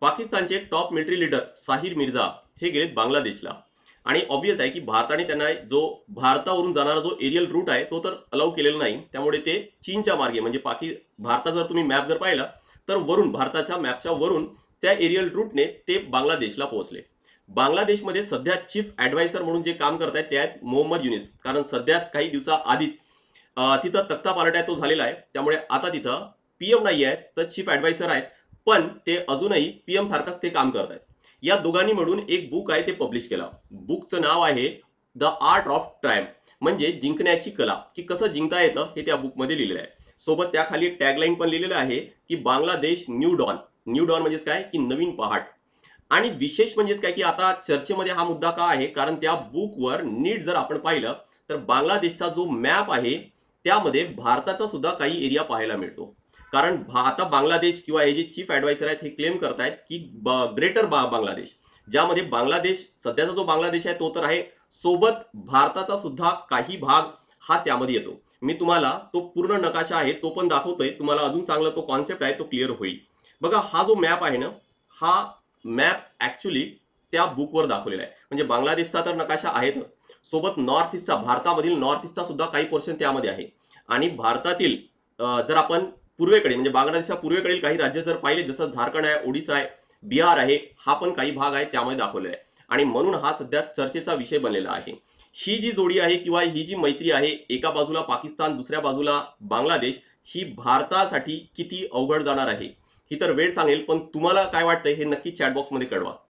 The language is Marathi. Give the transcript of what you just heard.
पाकिस्तानचे top military leader Sahir Mirza हे गेलेत बांगलादेशला आणि ऑब्वियस आहे की भारताने त्यांना जो भारतावरून जाणारा जो एरियल रूट आहे तो तर अलाउ केलेला नाही, त्यामुळे ते चीनच्या मार्गे म्हणजे भारताचा जर तुम्ही मॅप जर पाहिला तर वरून भारताच्या मॅपच्या वरून त्या एरियल रूटने ते बांगलादेशला पोहोचले. बांगलादेशमध्ये सध्या चीफ ॲडवायझर म्हणून जे काम करत आहेत ते आहेत मोहम्मद युनिस, कारण सध्या काही दिवसाआधीच तिथं तख्तापालट आहे तो झालेला आहे, त्यामुळे आता तिथं पीएम नाही आहेत तर चीफ ॲडवायझर आहेत, पण ते अजूनही पीएम सारखंच ते काम करत आहेत. या दोघांनी मिळून एक बुक आहे ते पब्लिश केलं. बुकचं नाव आहे द आर्ट ऑफ ट्रायम्फ, म्हणजे जिंकण्याची कला, की कसं जिंकता येतं हे त्या बुकमध्ये लिहिलेलं आहे. सोबत त्याखाली एक टॅगलाईन पण लिहिलेलं आहे की Bangladesh new dawn. New dawn म्हणजेच काय की नवीन पहाट. आणि विशेष म्हणजेच काय की आता चर्चेमध्ये हा मुद्दा का आहे, कारण त्या बुकवर नीट जर आपण पाहिलं तर बांगलादेशचा जो मॅप आहे त्यामध्ये भारताचा सुद्धा काही एरिया पाहायला मिळतो. कारण आता बांगलादेश किंवा हे जे चीफ ॲडवायझर आहेत हे क्लेम करतायत की ग्रेटर बांगलादेश, ज्यामध्ये बांगलादेश सध्याचा जो बांगलादेश आहे तो तर आहे, सोबत भारताचा सुद्धा काही भाग हा त्यामध्ये येतो. मी तुम्हाला तो पूर्ण नकाशा आहे तो पण दाखवतोय, तुम्हाला अजून चांगला तो कॉन्सेप्ट आहे तो क्लिअर होईल. बघा हा जो मॅप आहे ना, हा मॅप ऍक्च्युली त्या बुकवर दाखवलेला आहे. म्हणजे बांगलादेशचा तर नकाशा आहेतच, सोबत नॉर्थ ईस्टचा, भारतामधील नॉर्थ ईस्टचा सुद्धा काही पोर्शन त्यामध्ये आहे. आणि भारतातील जर आपण पूर्वेकडे म्हणजे बांगलादेशच्या पूर्वेकडील काही राज्य जर पाहिले, जसं झारखंड आहे, ओडिसा आहे, बिहार आहे, हा पण काही भाग आहे त्यामध्ये दाखवलेला आहे. आणि म्हणून हा सध्या चर्चेचा विषय बनलेला आहे. ही जी जोडी आहे किंवा ही जी मैत्री आहे, एका बाजूला पाकिस्तान दुसऱ्या बाजूला बांगलादेश, ही भारतासाठी किती अवघड जाणार आहे ही तर वेळ सांगेल. पण तुम्हाला काय वाटतंय हे नक्की चॅट बॉक्समध्ये कळवा.